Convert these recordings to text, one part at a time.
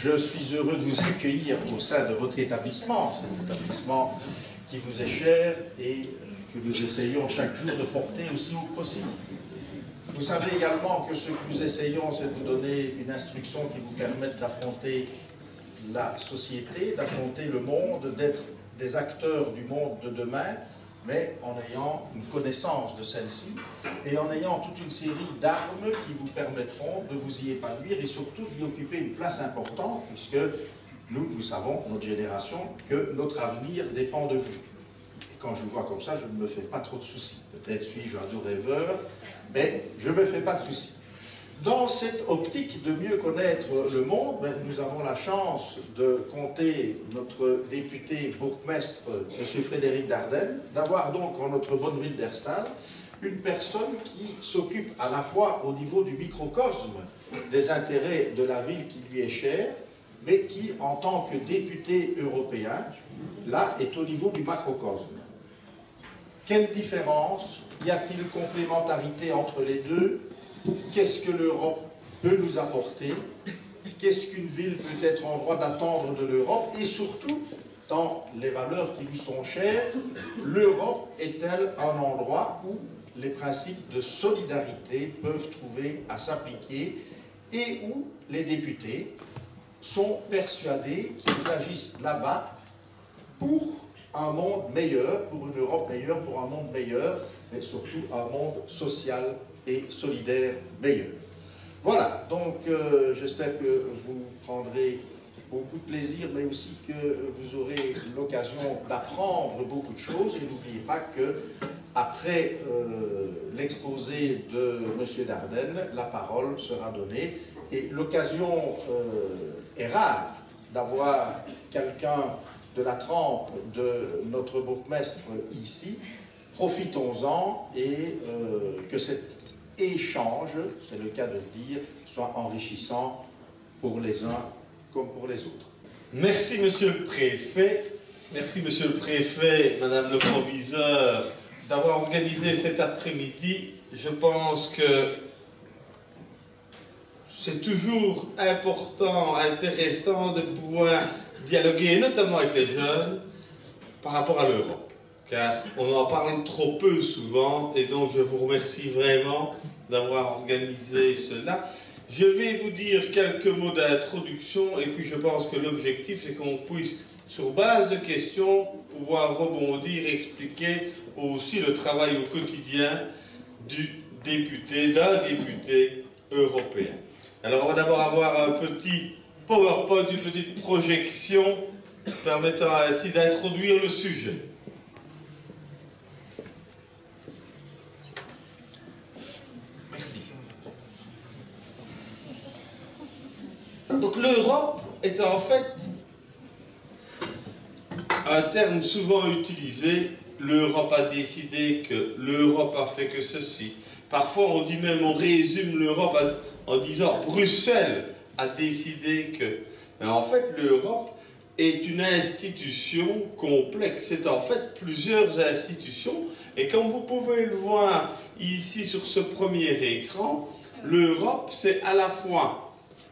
Je suis heureux de vous accueillir au sein de votre établissement, cet établissement qui vous est cher et que nous essayons chaque jour de porter aussi haut que possible. Vous savez également que ce que nous essayons, c'est de vous donner une instruction qui vous permette d'affronter la société, d'affronter le monde, d'être des acteurs du monde de demain, mais en ayant une connaissance de celle-ci et en ayant toute une série d'armes qui vous permettront de vous y épanouir et surtout d'y occuper une place importante, puisque nous savons, notre génération, que notre avenir dépend de vous. Et quand je vous vois comme ça, je ne me fais pas trop de soucis. Peut-être suis-je un doux rêveur, mais je ne me fais pas de soucis. Dans cette optique de mieux connaître le monde, nous avons la chance de compter notre député bourgmestre, M. Frédéric Dardenne, d'avoir donc en notre bonne ville d'Erstal une personne qui s'occupe à la fois au niveau du microcosme des intérêts de la ville qui lui est chère, mais qui, en tant que député européen, là, est au niveau du macrocosme. Quelle différence? Y a-t-il complémentarité entre les deux? Qu'est-ce que l'Europe peut nous apporter? Qu'est-ce qu'une ville peut être en droit d'attendre de l'Europe? Et surtout, dans les valeurs qui lui sont chères, l'Europe est-elle un endroit où les principes de solidarité peuvent trouver à s'appliquer et où les députés sont persuadés qu'ils agissent là-bas pour un monde meilleur, pour une Europe meilleure, pour un monde meilleur, mais surtout un monde social et solidaire meilleur. Voilà, donc j'espère que vous prendrez beaucoup de plaisir, mais aussi que vous aurez l'occasion d'apprendre beaucoup de choses. Et n'oubliez pas que après l'exposé de M. Dardenne, la parole sera donnée. Et l'occasion est rare d'avoir quelqu'un de la trempe de notre bourgmestre ici. Profitons-en et que cet échange, c'est le cas de le dire, soit enrichissant pour les uns comme pour les autres. Merci Monsieur le Préfet, merci Monsieur le Préfet, Madame le Proviseur, d'avoir organisé cet après-midi. Je pense que c'est toujours important, intéressant de pouvoir dialoguer, notamment avec les jeunes, par rapport à l'Europe. Car on en parle trop peu souvent, et donc je vous remercie vraiment d'avoir organisé cela. Je vais vous dire quelques mots d'introduction, et puis je pense que l'objectif, c'est qu'on puisse, sur base de questions, pouvoir rebondir et expliquer aussi le travail au quotidien d'un député européen. Alors on va d'abord avoir un petit PowerPoint, une petite projection, permettant ainsi d'introduire le sujet. Donc l'Europe est en fait un terme souvent utilisé. L'Europe a décidé que, l'Europe a fait que ceci. Parfois on dit même, on résume l'Europe en disant Bruxelles a décidé que. Mais en fait l'Europe est une institution complexe. C'est en fait plusieurs institutions. Et comme vous pouvez le voir ici sur ce premier écran, l'Europe c'est à la fois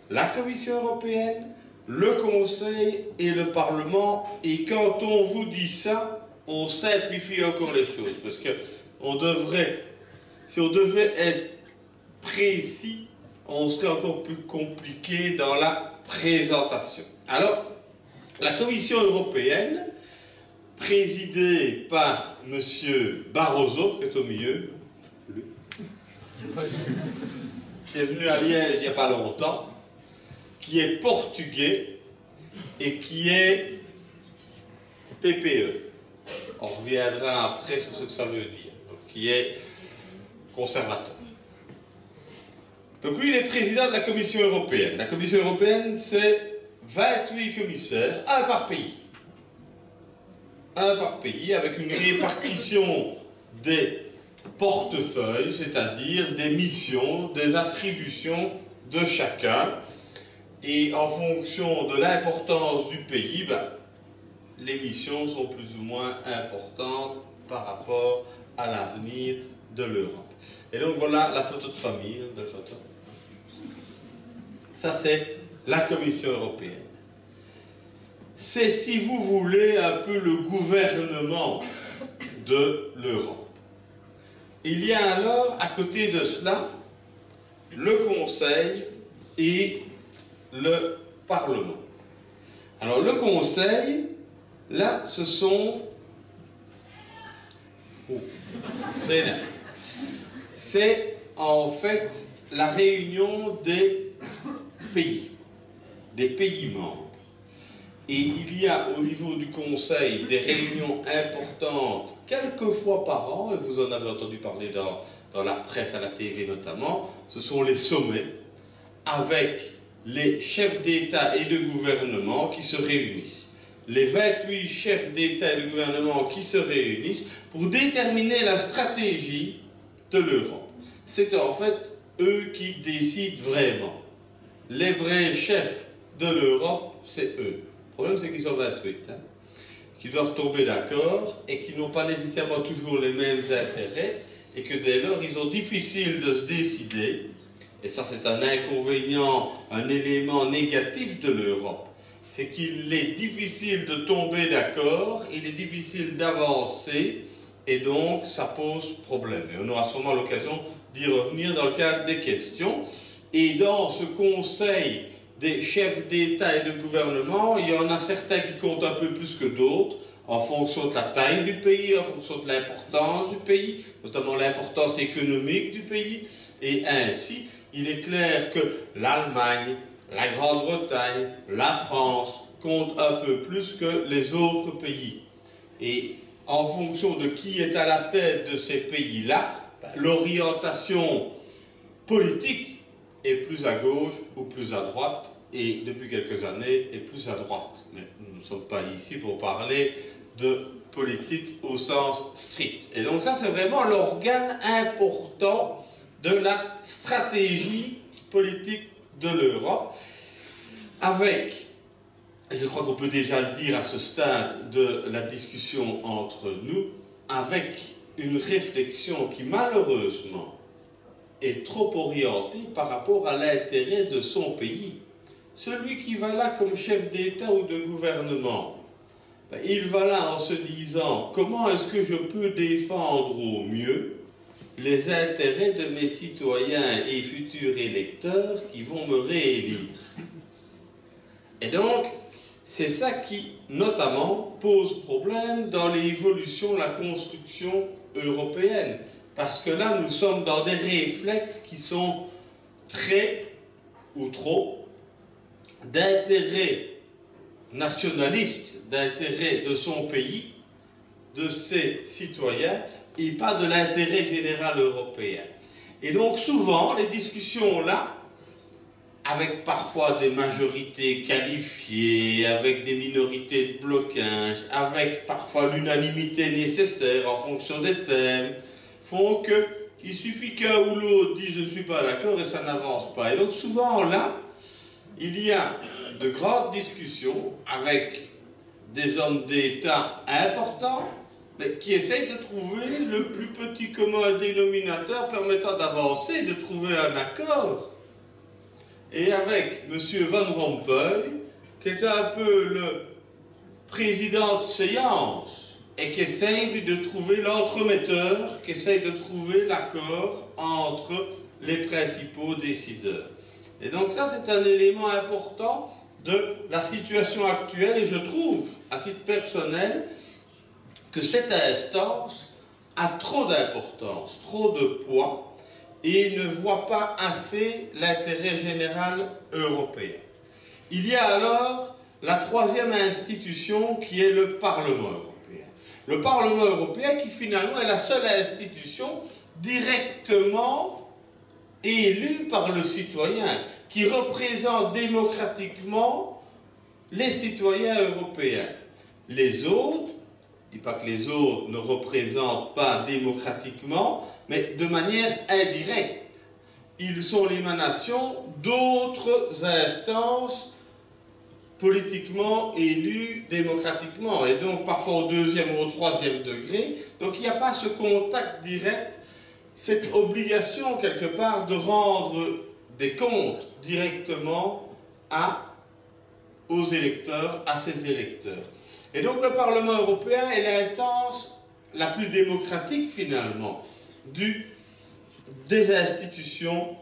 la Commission européenne, le Conseil et le Parlement. Et quand on vous dit ça, on simplifie encore les choses. Parce que si on devait être précis, on serait encore plus compliqué dans la présentation. Alors, la Commission européenne, présidée par M. Barroso, qui est au milieu, qui est venu à Liège il n'y a pas longtemps, qui est portugais et qui est PPE. On reviendra après sur ce que ça veut dire. Donc, qui est conservateur. Donc lui, il est président de la Commission européenne. La Commission européenne, c'est 28 commissaires, un par pays. Un par pays, avec une répartition des portefeuilles, c'est-à-dire des missions, des attributions de chacun. Et en fonction de l'importance du pays, les missions sont plus ou moins importantes par rapport à l'avenir de l'Europe. Et donc voilà la photo de famille, de photo. Ça c'est la Commission européenne. C'est, si vous voulez, un peu le gouvernement de l'Europe. Il y a alors, à côté de cela, le Conseil et le Parlement. Alors, le Conseil, là, ce sont... Oh, c'est en fait la réunion des pays membres. Et il y a au niveau du Conseil des réunions importantes, quelques fois par an, et vous en avez entendu parler dans la presse, à la TV notamment, ce sont les sommets, avec les chefs d'État et de gouvernement qui se réunissent. Les 28 chefs d'État et de gouvernement qui se réunissent pour déterminer la stratégie de l'Europe. C'est en fait eux qui décident vraiment. Les vrais chefs de l'Europe, c'est eux. Le problème, c'est qu'ils sont 28, qui doivent tomber d'accord et qui n'ont pas nécessairement toujours les mêmes intérêts et que dès lors, ils ont difficile de se décider. Et ça, c'est un inconvénient, un élément négatif de l'Europe. C'est qu'il est difficile de tomber d'accord, il est difficile d'avancer, et donc ça pose problème. Et on aura sûrement l'occasion d'y revenir dans le cadre des questions. Et dans ce conseil des chefs d'État et de gouvernement, il y en a certains qui comptent un peu plus que d'autres, en fonction de la taille du pays, en fonction de l'importance du pays, notamment l'importance économique du pays, et ainsi, il est clair que l'Allemagne, la Grande-Bretagne, la France comptent un peu plus que les autres pays. Et en fonction de qui est à la tête de ces pays-là, l'orientation politique est plus à gauche ou plus à droite, et depuis quelques années est plus à droite. Mais nous ne sommes pas ici pour parler de politique au sens strict. Et donc ça, c'est vraiment l'organe important de la stratégie politique de l'Europe, avec, et je crois qu'on peut déjà le dire à ce stade de la discussion entre nous, avec une réflexion qui malheureusement est trop orientée par rapport à l'intérêt de son pays. Celui qui va là comme chef d'État ou de gouvernement, il va là en se disant comment est-ce que je peux défendre au mieux les intérêts de mes citoyens et futurs électeurs qui vont me réélire. Et donc, c'est ça qui, notamment, pose problème dans l'évolution, la construction européenne. Parce que là, nous sommes dans des réflexes qui sont très, ou trop, d'intérêt nationaliste, d'intérêt de son pays, de ses citoyens, et pas de l'intérêt général européen. Et donc souvent, les discussions là, avec parfois des majorités qualifiées, avec des minorités de blocage, avec parfois l'unanimité nécessaire en fonction des thèmes, font qu'il suffit qu'un ou l'autre dise « je ne suis pas d'accord » et ça n'avance pas. Et donc souvent là, il y a de grandes discussions avec des hommes d'État importants, mais qui essayent de trouver le plus petit commun dénominateur permettant d'avancer, de trouver un accord. Et avec M. Van Rompuy, qui est un peu le président de séance, et qui essaye de trouver l'entremetteur, qui essaye de trouver l'accord entre les principaux décideurs. Et donc ça, c'est un élément important de la situation actuelle, et je trouve, à titre personnel, que cette instance a trop d'importance, trop de poids, et ne voit pas assez l'intérêt général européen. Il y a alors la troisième institution qui est le Parlement européen. Le Parlement européen qui finalement est la seule institution directement élue par le citoyen, qui représente démocratiquement les citoyens européens. Les autres, je ne dis pas que les autres ne représentent pas démocratiquement, mais de manière indirecte. Ils sont l'émanation d'autres instances politiquement élues démocratiquement, et donc parfois au deuxième ou au troisième degré. Donc il n'y a pas ce contact direct, cette obligation quelque part de rendre des comptes directement aux électeurs, à ses électeurs. Et donc le Parlement européen est l'instance la plus démocratique finalement des institutions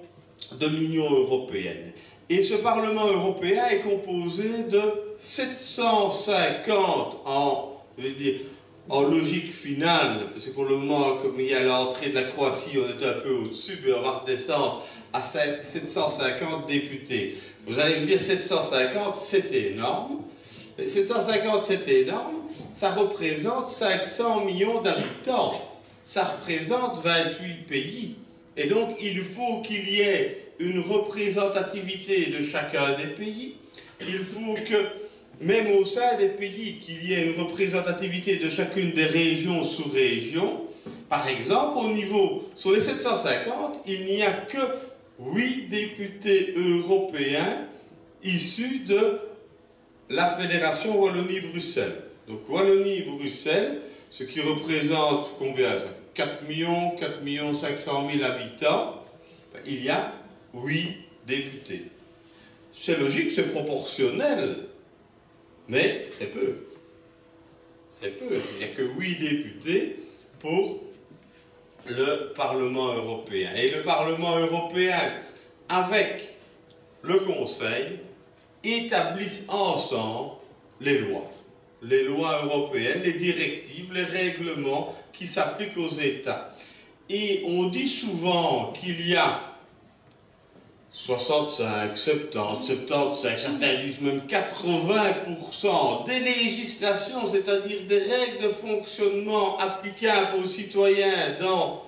de l'Union européenne. Et ce Parlement européen est composé de 750 en logique finale, parce que pour le moment, comme il y a l'entrée de la Croatie, on est un peu au-dessus, mais on va redescendre à 750 députés. Vous allez me dire 750, c'est énorme. 750, c'est énorme. Ça représente 500 millions d'habitants. Ça représente 28 pays. Et donc, il faut qu'il y ait une représentativité de chacun des pays. Il faut que, même au sein des pays, qu'il y ait une représentativité de chacune des régions sous-régions. Par exemple, sur les 750, il n'y a que 8 députés européens issus de la Fédération Wallonie-Bruxelles. Donc Wallonie-Bruxelles, ce qui représente combien? 4 500 000 habitants, il y a 8 députés. C'est logique, c'est proportionnel, mais c'est peu. C'est peu. Il n'y a que 8 députés pour le Parlement européen. Et le Parlement européen, avec le Conseil, établissent ensemble les lois européennes, les directives, les règlements qui s'appliquent aux États. Et on dit souvent qu'il y a 65, 70, 75, certains disent même 80% des législations, c'est-à-dire des règles de fonctionnement applicables aux citoyens dans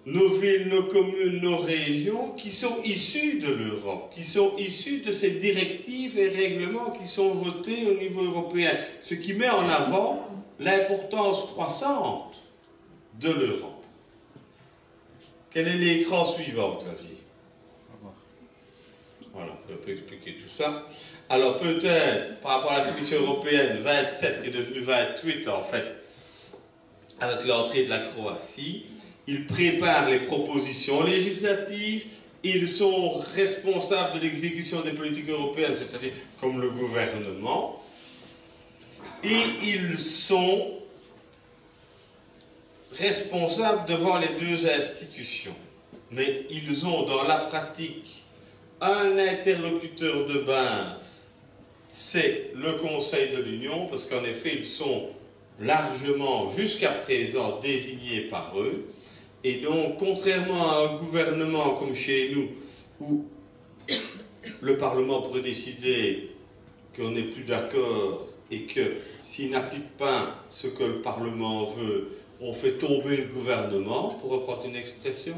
nos villes, nos communes, nos régions, qui sont issues de l'Europe, qui sont issues de ces directives et règlements qui sont votés au niveau européen, ce qui met en avant l'importance croissante de l'Europe. Quel est l'écran suivant, Xavier? Voilà, je peux expliquer tout ça. Alors peut-être, par rapport à la Commission européenne, 27 qui est devenue 28 en fait, avec l'entrée de la Croatie, ils préparent les propositions législatives, ils sont responsables de l'exécution des politiques européennes, c'est-à-dire comme le gouvernement, et ils sont responsables devant les deux institutions. Mais ils ont dans la pratique un interlocuteur de base, c'est le Conseil de l'Union, parce qu'en effet, ils sont largement, jusqu'à présent, désignés par eux. Et donc, contrairement à un gouvernement comme chez nous, où le Parlement pourrait décider qu'on n'est plus d'accord et que s'il n'applique pas ce que le Parlement veut, on fait tomber le gouvernement, pour reprendre une expression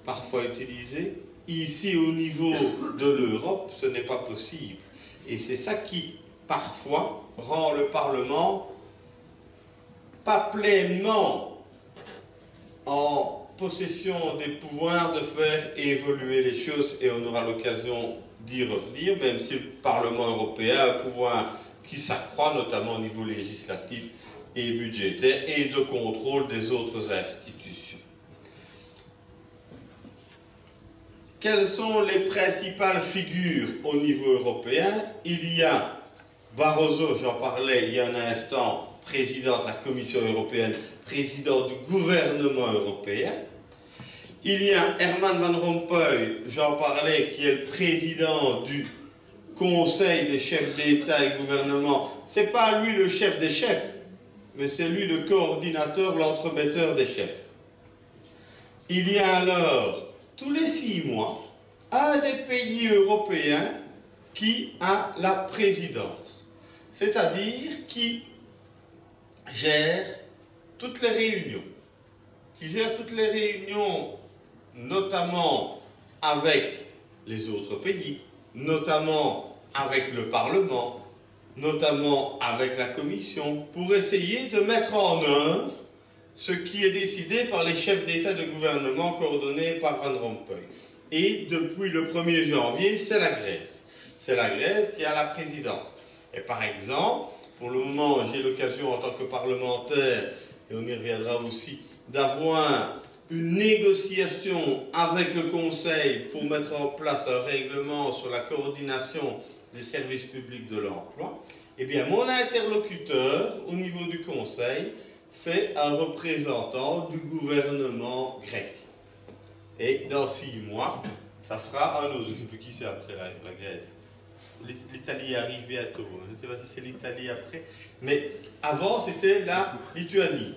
parfois utilisée. Ici, au niveau de l'Europe, ce n'est pas possible. Et c'est ça qui, parfois, rend le Parlement pas pleinement en possession des pouvoirs de faire évoluer les choses, et on aura l'occasion d'y revenir, même si le Parlement européen a un pouvoir qui s'accroît, notamment au niveau législatif et budgétaire, et de contrôle des autres institutions. Quelles sont les principales figures au niveau européen? Il y a Barroso, j'en parlais il y a un instant, président de la Commission européenne, président du gouvernement européen. Il y a Herman Van Rompuy, j'en parlais, qui est le président du Conseil des chefs d'État et de gouvernement. Ce n'est pas lui le chef des chefs, mais c'est lui le coordinateur, l'entremetteur des chefs. Il y a alors, tous les 6 mois, un des pays européens qui a la présidence, c'est-à-dire qui gère toutes les réunions, notamment avec les autres pays, notamment avec le Parlement, notamment avec la Commission, pour essayer de mettre en œuvre ce qui est décidé par les chefs d'État et de gouvernement coordonnés par Van Rompuy. Et depuis le 1er janvier, c'est la Grèce. C'est la Grèce qui a la présidence. Et par exemple, pour le moment, j'ai l'occasion en tant que parlementaire, et on y reviendra aussi, d'avoir une négociation avec le Conseil pour mettre en place un règlement sur la coordination des services publics de l'emploi, eh bien, mon interlocuteur au niveau du Conseil, c'est un représentant du gouvernement grec. Et dans 6 mois, ça sera un autre. Je ne sais plus qui c'est après la Grèce. L'Italie arrive bientôt. Je ne sais pas si c'est l'Italie après. Mais avant, c'était la Lituanie.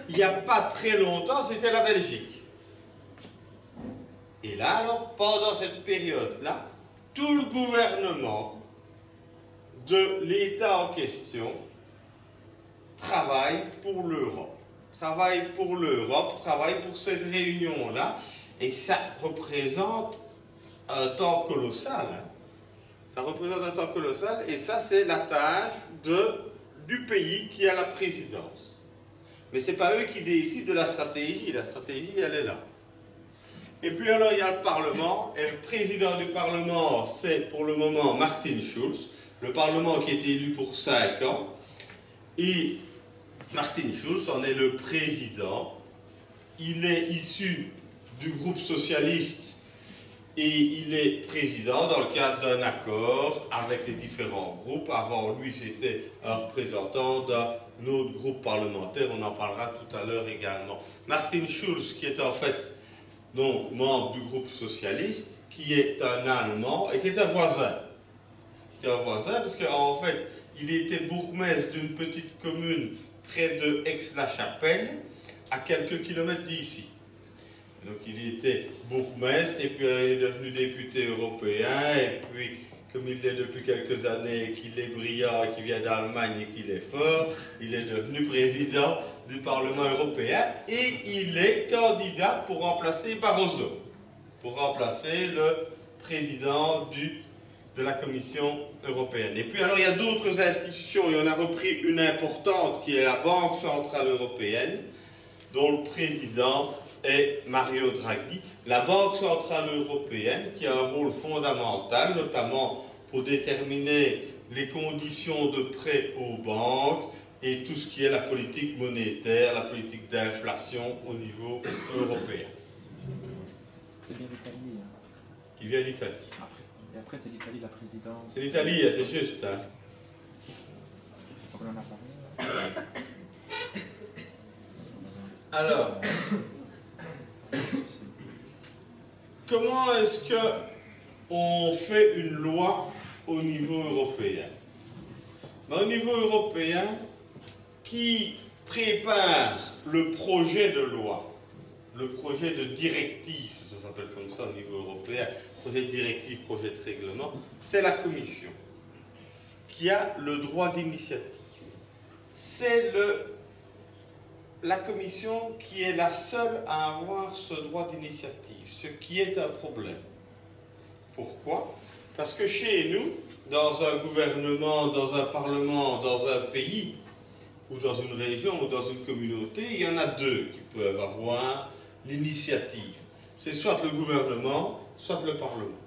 Il n'y a pas très longtemps, c'était la Belgique. Et là, alors, pendant cette période-là, tout le gouvernement de l'État en question travaille pour l'Europe. Travaille pour l'Europe, travaille pour cette réunion-là. Et ça représente un temps colossal. Hein. Ça représente un temps colossal. Et ça, c'est la tâche du pays qui a la présidence. Mais ce n'est pas eux qui décident de la stratégie. La stratégie, elle est là. Et puis alors, il y a le Parlement. Et le président du Parlement, c'est pour le moment Martin Schulz. Le Parlement qui est élu pour 5 ans. Et Martin Schulz en est le président. Il est issu du groupe socialiste et il est président dans le cadre d'un accord avec les différents groupes. Avant lui, c'était un représentant d'un autre groupe parlementaire, on en parlera tout à l'heure également. Martin Schulz, qui est en fait donc, membre du groupe socialiste, qui est un Allemand et qui est un voisin. Qui est un voisin parce qu'en fait, il était bourgmestre d'une petite commune près de Aix-la-Chapelle, à quelques kilomètres d'ici. Donc il était bourgmestre et puis il est devenu député européen et puis comme il l'est depuis quelques années, qu'il est brillant et qu'il vient d'Allemagne et qu'il est fort, il est devenu président du Parlement européen et il est candidat pour remplacer Barroso, pour remplacer le président de la Commission européenne. Et puis alors il y a d'autres institutions et on a repris une importante qui est la Banque centrale européenne, dont le président est Mario Draghi. La Banque centrale européenne qui a un rôle fondamental, notamment pour déterminer les conditions de prêt aux banques et tout ce qui est la politique monétaire, la politique d'inflation au niveau européen. C'est bien l'Italie. Hein. Qui vient d'Italie. Et après, c'est l'Italie, la présidence. C'est l'Italie, c'est juste. Hein. On en a parlé. Alors, comment est-ce qu'on fait une loi au niveau européen? Au niveau européen, qui prépare le projet de loi, le projet de directive, ça s'appelle comme ça au niveau européen, projet de directive, projet de règlement, c'est la Commission qui a le droit d'initiative. C'est la Commission qui est la seule à avoir ce droit d'initiative, ce qui est un problème. Pourquoi? Parce que chez nous, dans un gouvernement, dans un parlement, dans un pays, ou dans une région, ou dans une communauté, il y en a deux qui peuvent avoir l'initiative. C'est soit le gouvernement, soit le parlement.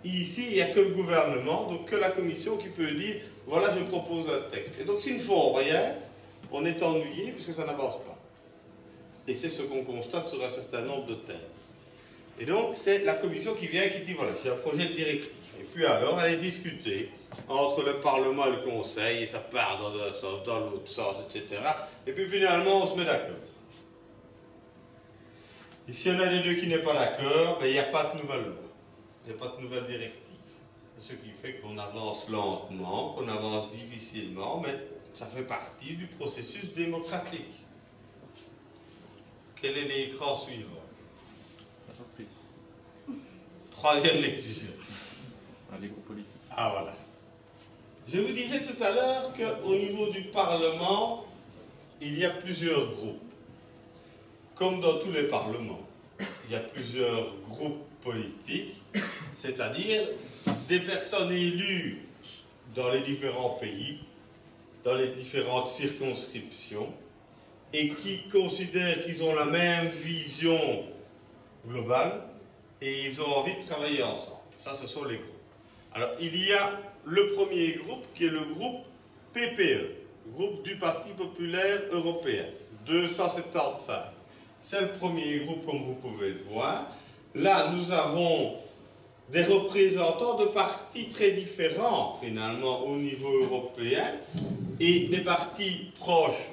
Ici, il n'y a que le gouvernement, donc que la Commission qui peut dire, voilà, je propose un texte. Et donc, s'ils ne font rien, on est ennuyé puisque ça n'avance pas. Et c'est ce qu'on constate sur un certain nombre de thèmes. Et donc, c'est la Commission qui vient et qui dit, voilà, j'ai un projet de directive. Et puis alors, elle est discutée entre le Parlement et le Conseil, et ça part dans un sens, dans l'autre sens, etc. Et puis finalement, on se met d'accord. Et s'il y en a des deux qui n'est pas d'accord, ben, il n'y a pas de nouvelle loi. Il n'y a pas de nouvelle directive. Ce qui fait qu'on avance lentement, qu'on avance difficilement, mais ça fait partie du processus démocratique. Quel est l'écran suivant? La surprise. Troisième lecture. Les groupes politiques. Ah voilà. Je vous disais tout à l'heure qu'au niveau du Parlement, il y a plusieurs groupes. Comme dans tous les parlements, il y a plusieurs groupes politiques, c'est-à-dire des personnes élues dans les différents pays, dans les différentes circonscriptions, et qui considèrent qu'ils ont la même vision globale, et ils ont envie de travailler ensemble. Ça, ce sont les groupes. Alors, il y a le premier groupe qui est le groupe PPE, groupe du Parti populaire européen, 275. C'est le premier groupe, comme vous pouvez le voir. Là, nous avons des représentants de partis très différents, finalement, au niveau européen, et des partis proches,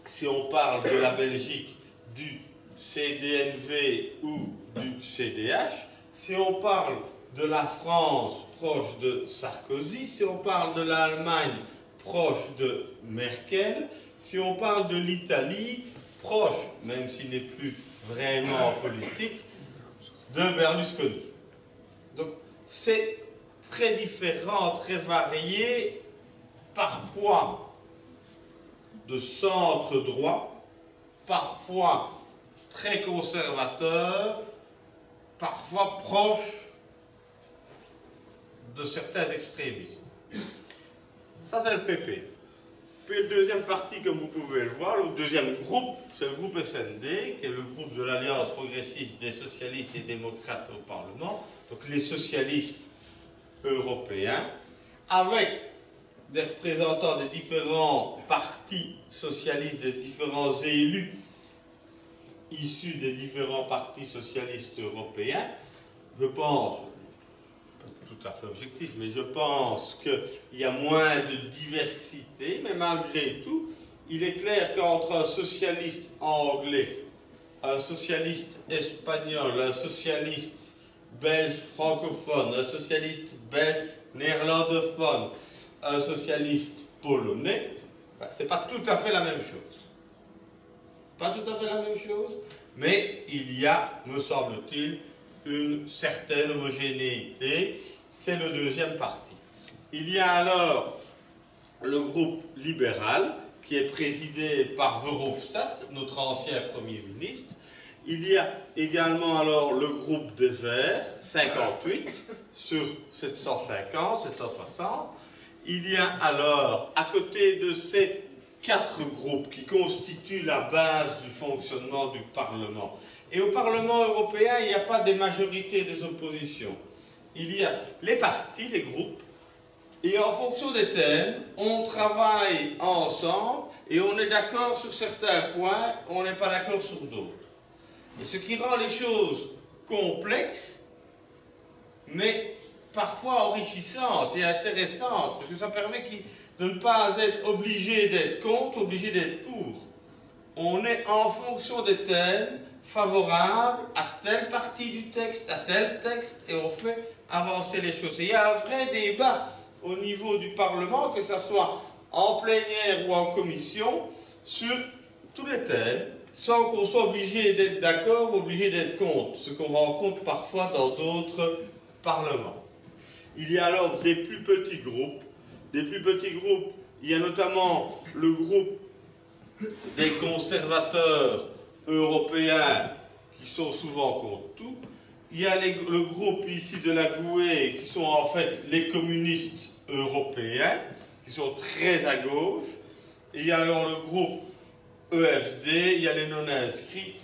si on parle de la Belgique, du CDNV ou du CDH, si on parle de la France, proche de Sarkozy, si on parle de l'Allemagne, proche de Merkel, si on parle de l'Italie, proche, même s'il n'est plus vraiment en politique, de Berlusconi. Donc, c'est très différent, très varié, parfois de centre droit, parfois très conservateur, parfois proche de certains extrémismes. Ça, c'est le PP. Puis le deuxième parti, comme vous pouvez le voir, le deuxième groupe, c'est le groupe SND, qui est le groupe de l'Alliance progressiste des socialistes et démocrates au Parlement, donc les socialistes européens, avec des représentants des différents partis socialistes, des différents élus issus des différents partis socialistes européens. Je pense, pas tout à fait objectif, mais je pense qu'il y a moins de diversité, mais malgré tout, il est clair qu'entre un socialiste anglais, un socialiste espagnol, un socialiste belge francophone, un socialiste belge néerlandophone, un socialiste polonais, ben, c'est pas tout à fait la même chose. Pas tout à fait la même chose, mais il y a, me semble-t-il, une certaine homogénéité. C'est le deuxième parti. Il y a alors le groupe libéral, qui est présidé par Verhofstadt, notre ancien Premier ministre. Il y a également alors le groupe des Verts, 58 sur 750, 760. Il y a alors, à côté de ces 4 groupes qui constituent la base du fonctionnement du Parlement. Et au Parlement européen, il n'y a pas des majorités et des oppositions. Il y a les partis, les groupes, et en fonction des thèmes, on travaille ensemble et on est d'accord sur certains points, on n'est pas d'accord sur d'autres. Et ce qui rend les choses complexes, mais parfois enrichissantes et intéressantes, parce que ça permet de ne pas être obligé d'être contre, obligé d'être pour. On est en fonction des thèmes favorables à telle partie du texte, à tel texte, et on fait avancer les choses. Et il y a un vrai débat au niveau du Parlement, que ce soit en plénière ou en commission, sur tous les thèmes, sans qu'on soit obligé d'être d'accord ou obligé d'être contre, ce qu'on rencontre parfois dans d'autres parlements. Il y a alors des plus petits groupes. Des plus petits groupes, il y a notamment le groupe des conservateurs européens qui sont souvent contre tout. Il y a le groupe ici de la GUE qui sont en fait les communistes européens, qui sont très à gauche. Et il y a alors le groupe EFD, il y a les non-inscrits.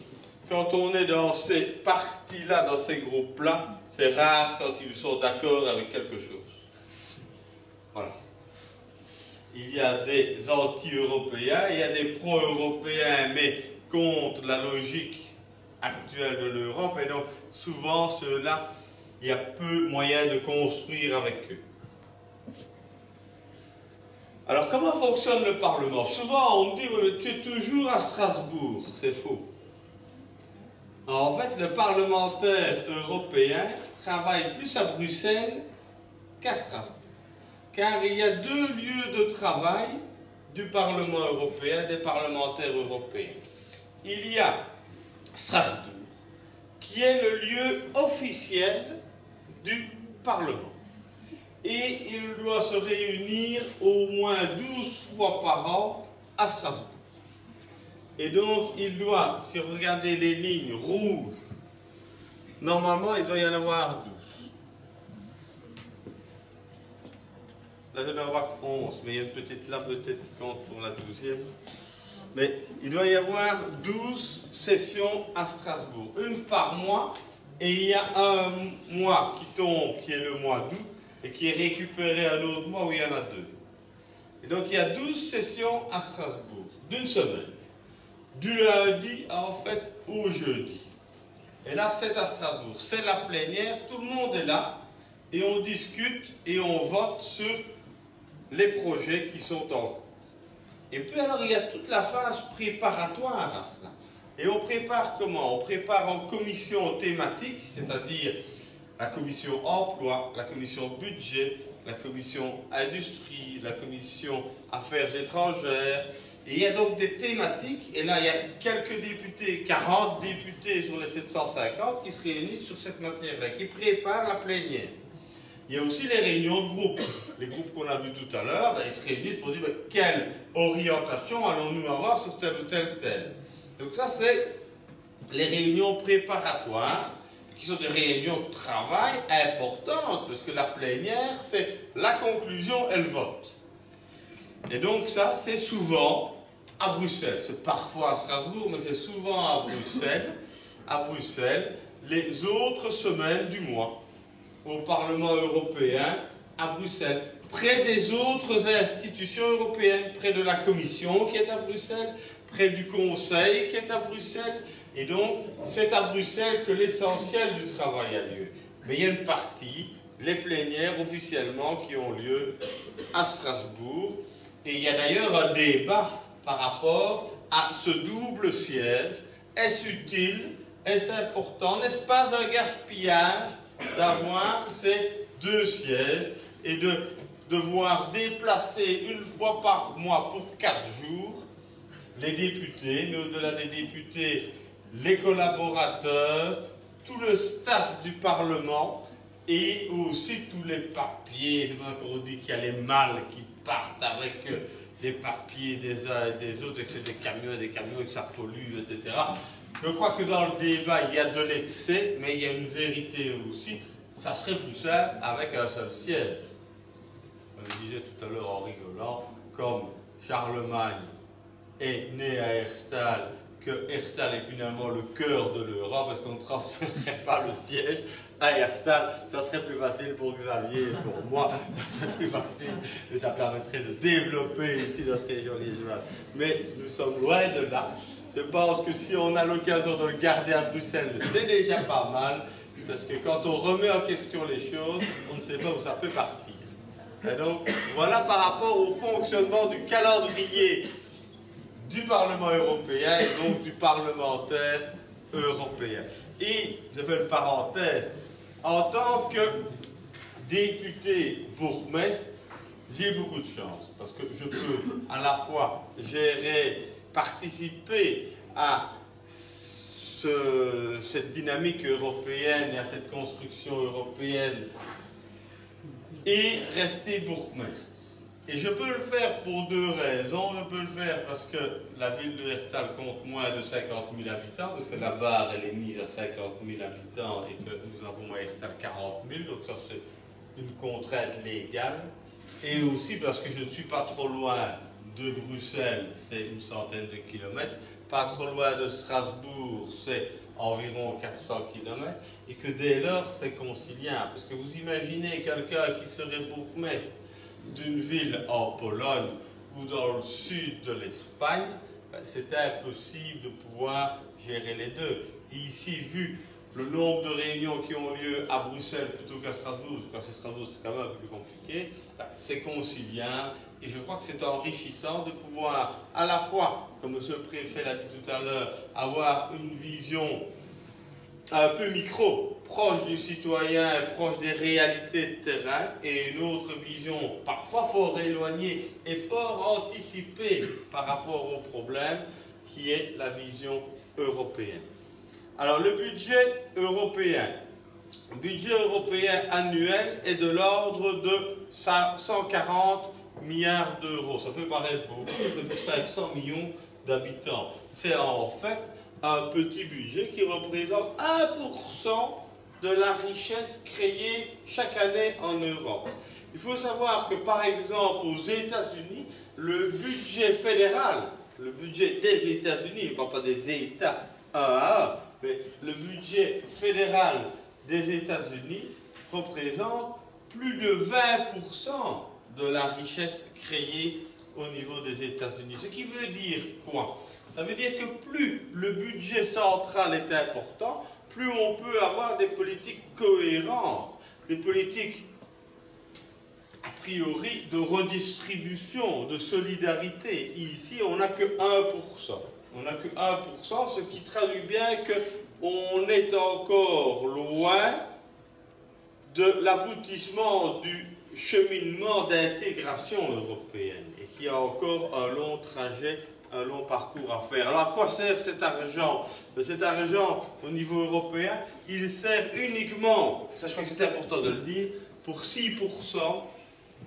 Quand on est dans ces partis-là, dans ces groupes-là, c'est rare quand ils sont d'accord avec quelque chose. Voilà. Il y a des anti-européens, il y a des pro-européens, mais contre la logique actuelle de l'Europe. Et donc, souvent, ceux-là, il y a peu moyen de construire avec eux. Alors, comment fonctionne le Parlement? Souvent, on me dit, tu es toujours à Strasbourg. C'est faux. En fait, le parlementaire européen travaille plus à Bruxelles qu'à Strasbourg. Car il y a 2 lieux de travail du Parlement européen, des parlementaires européens. Il y a Strasbourg, qui est le lieu officiel du Parlement. Et il doit se réunir au moins 12 fois par an à Strasbourg. Et donc, il doit, si vous regardez les lignes rouges, normalement, il doit y en avoir 12. Là, je dois en avoir 11, mais il y a une petite là peut-être qui compte pour la 12e. Mais il doit y avoir 12 sessions à Strasbourg, une par mois, et il y a un mois qui tombe, qui est le mois d'août, et qui est récupéré un autre mois où il y en a 2. Et donc il y a 12 sessions à Strasbourg, d'une semaine. du lundi en fait au jeudi. Et là, c'est à Strasbourg, c'est la plénière, tout le monde est là, et on discute et on vote sur les projets qui sont en cours. Et puis alors, il y a toute la phase préparatoire à cela. Et on prépare comment? On prépare en commission thématique, c'est-à-dire la commission emploi, la commission budget, la commission industrie, la commission affaires étrangères. Et il y a donc des thématiques, et là il y a quelques députés, 40 députés sur les 750 qui se réunissent sur cette matière-là, qui préparent la plénière. Il y a aussi les réunions de groupe. Les groupes qu'on a vus tout à l'heure, ils se réunissent pour dire quelle orientation allons-nous avoir sur tel ou tel thème. Donc ça, c'est les réunions préparatoires, qui sont des réunions de travail importantes, parce que la plénière, c'est la conclusion et le vote. Et donc ça, c'est souvent à Bruxelles. C'est parfois à Strasbourg, mais c'est souvent à Bruxelles, les autres semaines du mois, au Parlement européen, à Bruxelles, près des autres institutions européennes, près de la Commission qui est à Bruxelles, près du Conseil qui est à Bruxelles, et donc c'est à Bruxelles que l'essentiel du travail a lieu. Mais il y a une partie, les plénières officiellement, qui ont lieu à Strasbourg, et il y a d'ailleurs un débat par rapport à ce double siège. Est-ce utile? Est-ce important? N'est-ce pas un gaspillage d'avoir ces deux sièges et de devoir déplacer une fois par mois pour 4 jours les députés, mais au-delà des députés, les collaborateurs, tout le staff du Parlement et aussi tous les papiers. C'est pour ça qu'on dit qu'il y a les malles qui partent avec les papiers des uns et des autres, et que c'est des camions et que ça pollue, etc. Je crois que dans le débat, il y a de l'excès, mais il y a une vérité aussi. Ça serait plus simple avec un seul siège. On le disait tout à l'heure en rigolant, comme Charlemagne est né à Herstal, que Herstal est finalement le cœur de l'Europe, parce qu'on ne transférerait pas le siège à Herstal, ça serait plus facile pour Xavier et pour moi, c'est plus facile, et ça permettrait de développer ici notre région liégeoise. Mais nous sommes loin de là. Je pense que si on a l'occasion de le garder à Bruxelles, c'est déjà pas mal, parce que quand on remet en question les choses, on ne sait pas où ça peut partir. Et donc, voilà par rapport au fonctionnement du calendrier du Parlement européen et donc du parlementaire européen. Et, je fais une parenthèse, en tant que député bourgmestre, j'ai beaucoup de chance, parce que je peux à la fois gérer, participer à cette dynamique européenne et à cette construction européenne et rester bourgmestre. Et je peux le faire pour 2 raisons. Je peux le faire parce que la ville de Herstal compte moins de 50 000 habitants, parce que la barre elle est mise à 50 000 habitants et que nous avons à Herstal 40 000, donc ça c'est une contrainte légale. Et aussi parce que je ne suis pas trop loin de Bruxelles, c'est une centaine de kilomètres, pas trop loin de Strasbourg, c'est environ 400 km, et que dès lors c'est conciliable. Parce que vous imaginez quelqu'un qui serait bourgmestre d'une ville en Pologne ou dans le sud de l'Espagne, c'est impossible de pouvoir gérer les deux. Et ici, vu le nombre de réunions qui ont lieu à Bruxelles plutôt qu'à Strasbourg, quand c'est Strasbourg c'est quand même un peu plus compliqué, c'est conciliable et je crois que c'est enrichissant de pouvoir à la fois, comme M. le Préfet l'a dit tout à l'heure, avoir une vision un peu micro, proche du citoyen, proche des réalités de terrain, et une autre vision parfois fort éloignée et fort anticipée par rapport aux problèmes, qui est la vision européenne. Alors le budget européen annuel est de l'ordre de 140 milliards d'euros. Ça peut paraître beaucoup, c'est pour 500 millions d'habitants. C'est en fait un petit budget qui représente 1% de la richesse créée chaque année en Europe. Il faut savoir que par exemple aux États-Unis, le budget fédéral, le budget des États-Unis, pas des États un à un, mais le budget fédéral des États-Unis représente plus de 20% de la richesse créée au niveau des États-Unis. Ce qui veut dire quoi? Ça veut dire que plus le budget central est important, plus on peut avoir des politiques cohérentes, des politiques a priori de redistribution, de solidarité. Ici, on n'a que 1%. On n'a que 1%, ce qui traduit bien qu'on est encore loin de l'aboutissement du cheminement d'intégration européenne et qu'il y a encore un long trajet, un long parcours à faire. Alors à quoi sert cet argent? Cet argent au niveau européen, il sert uniquement, ça je crois que c'est important de le dire, pour 6%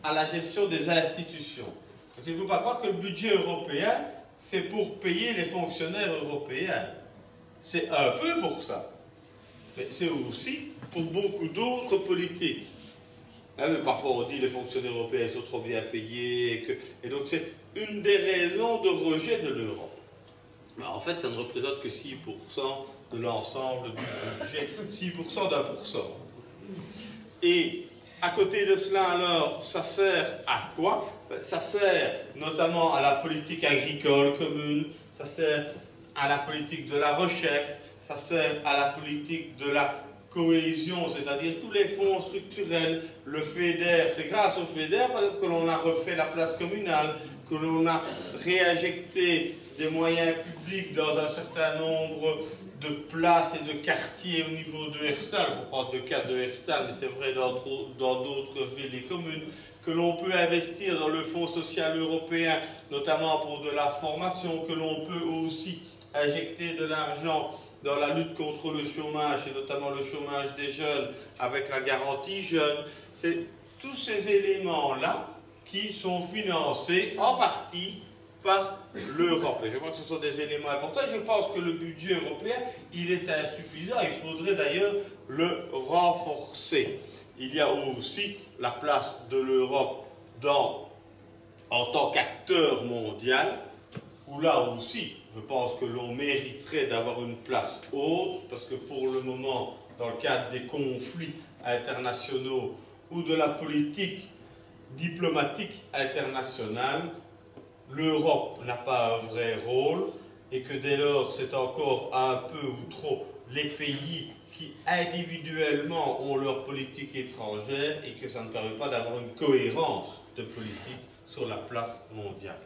à la gestion des institutions. Donc il ne faut pas croire que le budget européen, c'est pour payer les fonctionnaires européens. C'est un peu pour ça. Mais c'est aussi pour beaucoup d'autres politiques. Hein, mais parfois on dit que les fonctionnaires européens sont trop bien payés. Et donc c'est une des raisons de rejet de l'Europe. Mais en fait, ça ne représente que 6% de l'ensemble du budget. 6% d'1%. Et à côté de cela, alors, ça sert à quoi? Ça sert notamment à la politique agricole commune, ça sert à la politique de la recherche, ça sert à la politique de la cohésion, c'est-à-dire tous les fonds structurels, le FEDER, c'est grâce au FEDER que l'on a refait la place communale, que l'on a réinjecté des moyens publics dans un certain nombre de places et de quartiers au niveau de Herstal, pour prendre le cas de Herstal, mais c'est vrai dans d'autres villes et communes, que l'on peut investir dans le Fonds social européen, notamment pour de la formation, que l'on peut aussi injecter de l'argent dans la lutte contre le chômage, et notamment le chômage des jeunes, avec la garantie jeune. C'est tous ces éléments-là qui sont financés en partie par l'Europe. Et je crois que ce sont des éléments importants. Je pense que le budget européen, il est insuffisant. Il faudrait d'ailleurs le renforcer. Il y a aussi la place de l'Europe en tant qu'acteur mondial, où là aussi, je pense que l'on mériterait d'avoir une place haute, parce que pour le moment, dans le cadre des conflits internationaux ou de la politique diplomatique internationale, l'Europe n'a pas un vrai rôle, et que dès lors, c'est encore un peu ou trop les pays qui individuellement ont leur politique étrangère, et que ça ne permet pas d'avoir une cohérence de politique sur la place mondiale.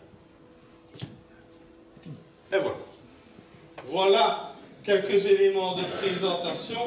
Et voilà. Voilà quelques éléments de présentation